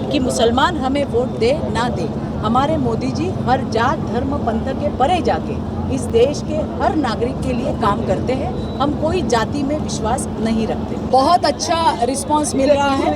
कि मुसलमान हमें वोट दे ना दे, हमारे मोदी जी हर जात धर्म पंथ के परे जाके इस देश के हर नागरिक के लिए काम करते हैं। हम कोई जाति में विश्वास नहीं रखते। बहुत अच्छा रिस्पांस मिल रहा है।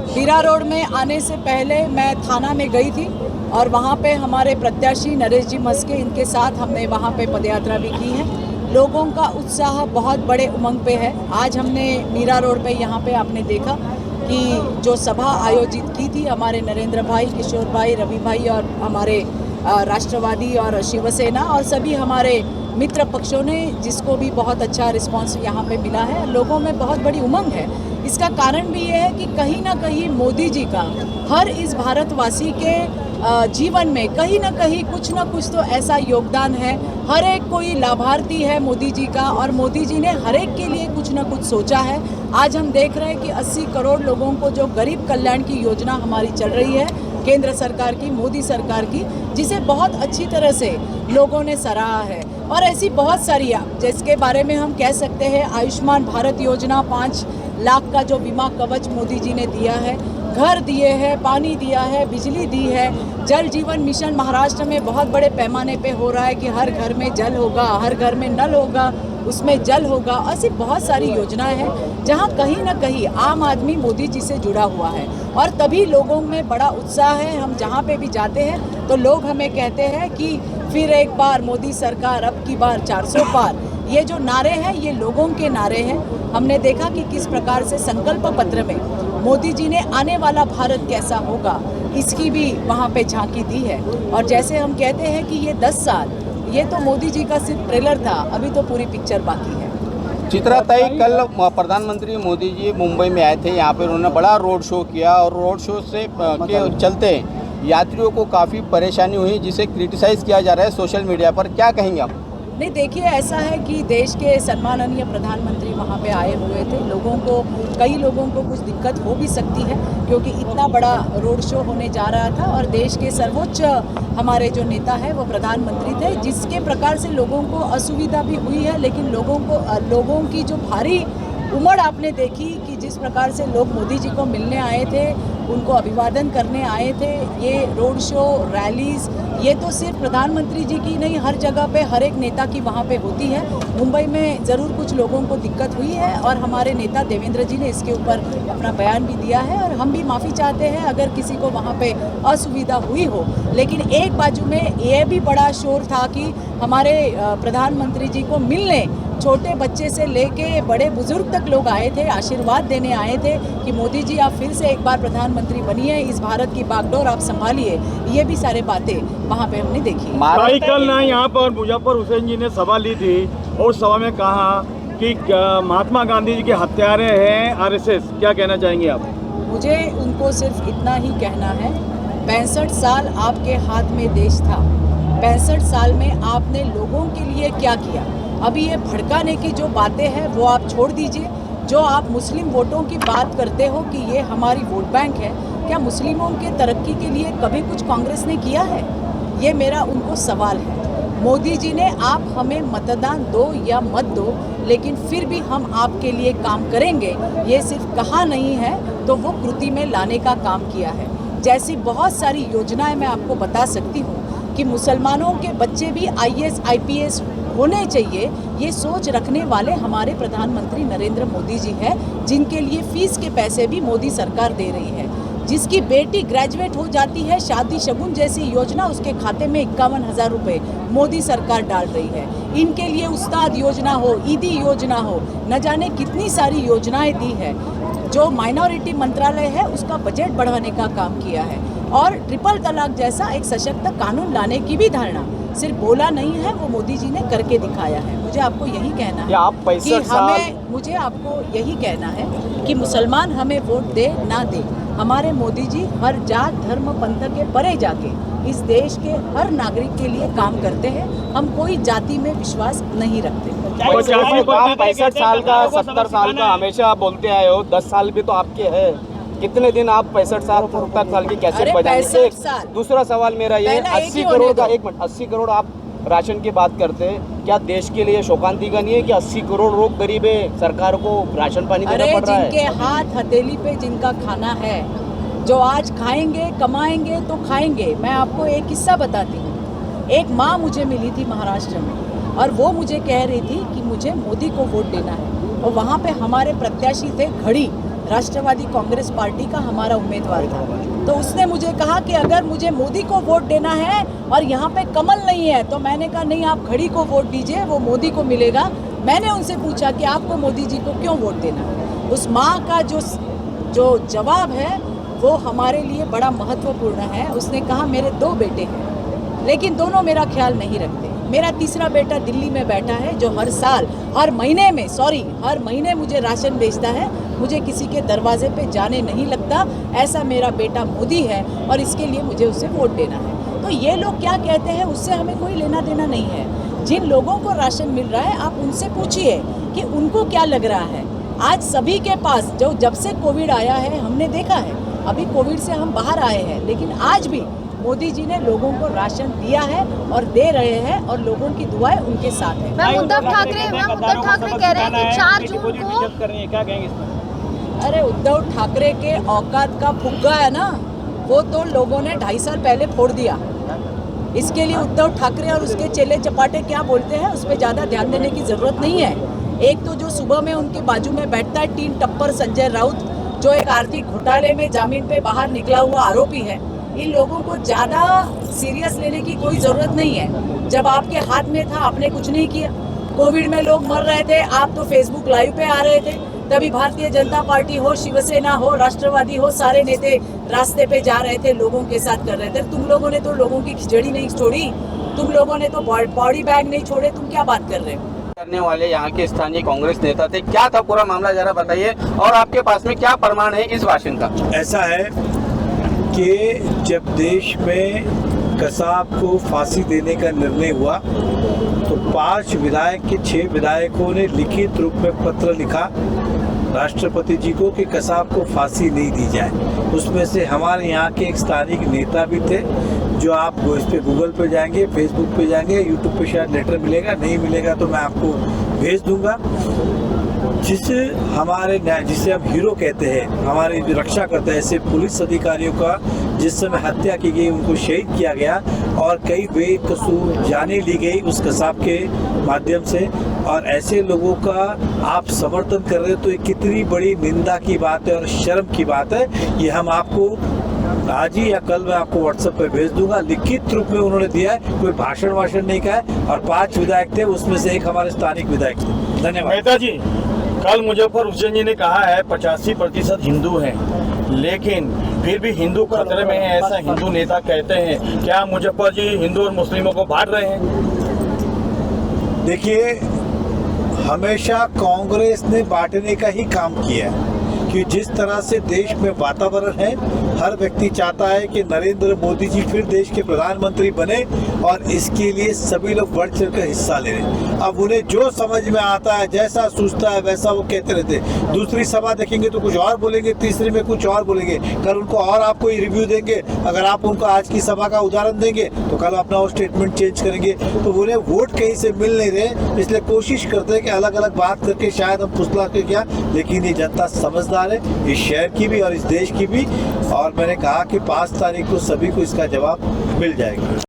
हीरा रोड में आने से पहले मैं थाना में गई थी और वहाँ पे हमारे प्रत्याशी नरेश जी मस्के, इनके साथ हमने वहाँ पे पदयात्रा भी की है। लोगों का उत्साह बहुत बड़े उमंग पे है। आज हमने मीरा रोड पे यहाँ पे आपने देखा कि जो सभा आयोजित की थी हमारे नरेंद्र भाई, किशोर भाई, रवि भाई और हमारे राष्ट्रवादी और शिवसेना और सभी हमारे मित्र पक्षों ने, जिसको भी बहुत अच्छा रिस्पांस यहाँ पे मिला है। लोगों में बहुत बड़ी उमंग है। इसका कारण भी ये है कि कहीं ना कहीं मोदी जी का हर इस भारतवासी के जीवन में कहीं ना कहीं कुछ ना कुछ तो ऐसा योगदान है। हर एक कोई लाभार्थी है मोदी जी का और मोदी जी ने हर एक के लिए कुछ ना कुछ सोचा है। आज हम देख रहे हैं कि 80 करोड़ लोगों को जो गरीब कल्याण की योजना हमारी चल रही है केंद्र सरकार की, मोदी सरकार की, जिसे बहुत अच्छी तरह से लोगों ने सराहा है। और ऐसी बहुत सारी जिसके बारे में हम कह सकते हैं, आयुष्मान भारत योजना 5 लाख का जो बीमा कवच मोदी जी ने दिया है, घर दिए हैं, पानी दिया है, बिजली दी है, जल जीवन मिशन महाराष्ट्र में बहुत बड़े पैमाने पे हो रहा है कि हर घर में जल होगा, हर घर में नल होगा, उसमें जल होगा। ऐसी बहुत सारी योजनाएं हैं जहां कहीं ना कहीं आम आदमी मोदी जी से जुड़ा हुआ है और तभी लोगों में बड़ा उत्साह है। हम जहां पे भी जाते हैं तो लोग हमें कहते हैं कि फिर एक बार मोदी सरकार, अब की बार 400 पार। ये जो नारे हैं ये लोगों के नारे हैं। हमने देखा कि किस प्रकार से संकल्प पत्र में मोदी जी ने आने वाला भारत कैसा होगा इसकी भी वहाँ पे झांकी दी है। और जैसे हम कहते हैं कि ये 10 साल, ये तो मोदी जी का सिर्फ ट्रेलर था, अभी तो पूरी पिक्चर बाकी है। चित्रा ताई, कल प्रधानमंत्री मोदी जी मुंबई में आए थे, यहाँ पे उन्होंने बड़ा रोड शो किया और रोड शो से के चलते यात्रियों को काफ़ी परेशानी हुई, जिसे क्रिटिसाइज़ किया जा रहा है सोशल मीडिया पर। क्या कहेंगे आप? नहीं, देखिए ऐसा है कि देश के सम्माननीय प्रधानमंत्री वहाँ पे आए हुए थे। लोगों को, कई लोगों को कुछ दिक्कत हो भी सकती है क्योंकि इतना बड़ा रोड शो होने जा रहा था और देश के सर्वोच्च हमारे जो नेता है वो प्रधानमंत्री थे, जिसके प्रकार से लोगों को असुविधा भी हुई है। लेकिन लोगों की जो भारी उमड़ आपने देखी कि जिस प्रकार से लोग मोदी जी को मिलने आए थे, उनको अभिवादन करने आए थे। ये रोड शो, रैलीज, ये तो सिर्फ प्रधानमंत्री जी की नहीं, हर जगह पे हर एक नेता की वहाँ पे होती है। मुंबई में ज़रूर कुछ लोगों को दिक्कत हुई है और हमारे नेता देवेंद्र जी ने इसके ऊपर अपना बयान भी दिया है और हम भी माफ़ी चाहते हैं अगर किसी को वहाँ पे असुविधा हुई हो। लेकिन एक बाजू में ये भी बड़ा शोर था कि हमारे प्रधानमंत्री जी को मिलने छोटे बच्चे से लेके बड़े बुजुर्ग तक लोग आए थे, आशीर्वाद देने आए थे कि मोदी जी आप फिर से एक बार प्रधानमंत्री बनिए, इस भारत की बागडोर आप संभालिए। ये भी सारे बातें वहाँ पे हमने देखी। भाई कल ना यहाँ पर मुजफ्फर हुसैन जी ने सभा ली थी और सभा में कहा कि महात्मा गांधी जी के हत्यारे हैं आरएसएस। क्या कहना चाहेंगे आप? मुझे उनको सिर्फ इतना ही कहना है, 65 साल आपके हाथ में देश था, 65 साल में आपने लोगों के लिए क्या किया? अभी ये भड़काने की जो बातें हैं वो आप छोड़ दीजिए। जो आप मुस्लिम वोटों की बात करते हो कि ये हमारी वोट बैंक है, क्या मुस्लिमों के तरक्की के लिए कभी कुछ कांग्रेस ने किया है? ये मेरा उनको सवाल है। मोदी जी ने आप हमें मतदान दो या मत दो, लेकिन फिर भी हम आपके लिए काम करेंगे, ये सिर्फ कहा नहीं है तो वो कृति में लाने का काम किया है। जैसी बहुत सारी योजनाएं मैं आपको बता सकती हूँ कि मुसलमानों के बच्चे भी IAS IPS होने चाहिए, ये सोच रखने वाले हमारे प्रधानमंत्री नरेंद्र मोदी जी हैं, जिनके लिए फीस के पैसे भी मोदी सरकार दे रही है। जिसकी बेटी ग्रेजुएट हो जाती है, शादी शगुन जैसी योजना उसके खाते में 51,000 रुपये मोदी सरकार डाल रही है। इनके लिए उस्ताद योजना हो, ईदी योजना हो, न जाने कितनी सारी योजनाएं दी है। जो माइनॉरिटी मंत्रालय है उसका बजट बढ़ाने का काम किया है और ट्रिपल तलाक जैसा एक सशक्त कानून लाने की भी धारणा सिर्फ बोला नहीं है, वो मोदी जी ने करके दिखाया है। मुझे आपको यही कहना है मुझे आपको यही कहना है कि मुसलमान हमें वोट दे ना दे, हमारे मोदी जी हर जात धर्म पंथ के परे जाके इस देश के हर नागरिक के लिए काम करते हैं। हम कोई जाति में विश्वास नहीं रखते। 65 साल का, 70 साल का हमेशा बोलते आए हो, 10 साल भी तो आपके हैं। कितने दिन आप 65 साल 70 साल की कैसे बजाएंगे? दूसरा सवाल मेरा ये, 80 करोड़ का, 80 करोड़ आप राशन की बात करते हैं, क्या देश के लिए शोकांति का नहीं है कि 80 करोड़ लोग गरीब है, सरकार को राशन पानी देना पड़ रहा है? जिनके हाथ हथेली पे जिनका खाना है, जो आज खाएंगे कमाएंगे तो खाएंगे। मैं आपको एक किस्सा बताती हूँ। एक माँ मुझे मिली थी महाराष्ट्र में और वो मुझे कह रही थी कि मुझे मोदी को वोट देना है। और वहाँ पे हमारे प्रत्याशी थे घड़ी, राष्ट्रवादी कांग्रेस पार्टी का हमारा उम्मीदवार था। तो उसने मुझे कहा कि अगर मुझे मोदी को वोट देना है और यहाँ पे कमल नहीं है, तो मैंने कहा नहीं, आप घड़ी को वोट दीजिए, वो मोदी को मिलेगा। मैंने उनसे पूछा कि आपको मोदी जी को क्यों वोट देना है। उस माँ का जो जवाब है वो हमारे लिए बड़ा महत्वपूर्ण है। उसने कहा मेरे 2 बेटे हैं, लेकिन दोनों मेरा ख्याल नहीं रखते। मेरा तीसरा बेटा दिल्ली में बैठा है, जो हर महीने मुझे राशन भेजता है। मुझे किसी के दरवाजे पे जाने नहीं लगता। ऐसा मेरा बेटा मोदी है और इसके लिए मुझे उसे वोट देना है। तो ये लोग क्या कहते हैं, उससे हमें कोई लेना देना नहीं है। जिन लोगों को राशन मिल रहा है, आप उनसे पूछिए कि उनको क्या लग रहा है। आज सभी के पास, जब से कोविड आया है हमने देखा है, अभी कोविड से हम बाहर आए हैं, लेकिन आज भी मोदी जी ने लोगों को राशन दिया है और दे रहे हैं और लोगों की दुआएं उनके साथ है। मैम उद्धव ठाकरे कह रहे हैं कि 4 जून को क्या कहेंगे इस पर? अरे उद्धव ठाकरे के औकात का फुग्गा है ना, वो तो लोगों ने 2.5 साल पहले फोड़ दिया। इसके लिए उद्धव ठाकरे और उसके चेले चपाटे क्या बोलते हैं, उस पर ज़्यादा ध्यान देने की ज़रूरत नहीं है। एक तो जो सुबह में उनके बाजू में बैठता है 3 टप्पर संजय राउत, जो एक आर्थिक घोटाले में जामीन पे बाहर निकला हुआ आरोपी है। इन लोगों को ज़्यादा सीरियस लेने की कोई ज़रूरत नहीं है। जब आपके हाथ में था, आपने कुछ नहीं किया। कोविड में लोग मर रहे थे, आप तो फेसबुक लाइव पे आ रहे थे। तभी भारतीय जनता पार्टी हो, शिवसेना हो, राष्ट्रवादी हो, सारे नेता रास्ते पे जा रहे थे, लोगों के साथ कर रहे थे। तुम लोगों ने तो लोगों की खिचड़ी नहीं छोड़ी, तुम लोगों ने तो बॉडी बैग नहीं छोड़े। तुम क्या बात कर रहे हो? करने वाले यहाँ के स्थानीय कांग्रेस नेता थे, क्या था पूरा मामला, जरा बताइए। और आपके पास में क्या प्रमाण है इस भाषण का? ऐसा है कि जब देश में कसाब को फांसी देने का निर्णय हुआ तो 5 विधायक के 6 विधायकों ने लिखित रूप में पत्र लिखा राष्ट्रपति जी को कि कसाब को फांसी नहीं दी जाए। उसमें से हमारे यहाँ के एक स्थानीय नेता भी थे, जो आप इस पे गूगल पे जाएंगे, फेसबुक पे जाएंगे, यूट्यूब पे शायद लेटर मिलेगा, नहीं मिलेगा तो मैं आपको भेज दूंगा। जिसे हम हीरो कहते हैं, हमारी रक्षा करते हैं, ऐसे पुलिस अधिकारियों का जिस समय हत्या की गई, उनको शहीद किया गया और कई बेकसूर जानें ली गई उस कसाब के माध्यम से, और ऐसे लोगों का आप समर्थन कर रहे हो तो ये कितनी बड़ी निंदा की बात है और शर्म की बात है। ये हम आपको आज ही या कल मैं आपको व्हाट्सएप पे भेज दूंगा। लिखित रूप में उन्होंने दिया है, कोई भाषण नहीं कहा है। और 5 विधायक थे, उसमें से एक हमारे स्थानिक विधायक थे। धन्यवाद। नेताजी, कल मुजफ्फर हुसैन जी ने कहा है 85% हिंदू हैं, लेकिन फिर भी हिंदू खतरे में है, ऐसा हिंदू नेता कहते हैं। क्या मुजफ्फर जी हिंदू और मुस्लिमों को बांट रहे हैं? देखिए, हमेशा कांग्रेस ने बांटने का ही काम किया है कि जिस तरह से देश में वातावरण है, हर व्यक्ति चाहता है कि नरेंद्र मोदी जी फिर देश के प्रधानमंत्री बने और इसके लिए सभी लोग बढ़ चढ़ कर हिस्सा ले रहे हैं। अब उन्हें जो समझ में आता है, जैसा सोचता है वैसा वो कहते रहते हैं। दूसरी सभा देखेंगे तो कुछ और बोलेंगे, तीसरी में कुछ और बोलेंगे, कल उनको और आपको रिव्यू देंगे। अगर आप उनको आज की सभा का उदाहरण देंगे तो कल अपना वो स्टेटमेंट चेंज करेंगे। तो उन्हें वोट कहीं से मिल नहीं रहे, इसलिए कोशिश करते हैं कि अलग अलग बात करके शायद हम फुसला के क्या, लेकिन ये जनता समझदार है, इस शहर की भी और इस देश की भी। और मैंने कहा कि 5 तारीख को सभी को इसका जवाब मिल जाएगा।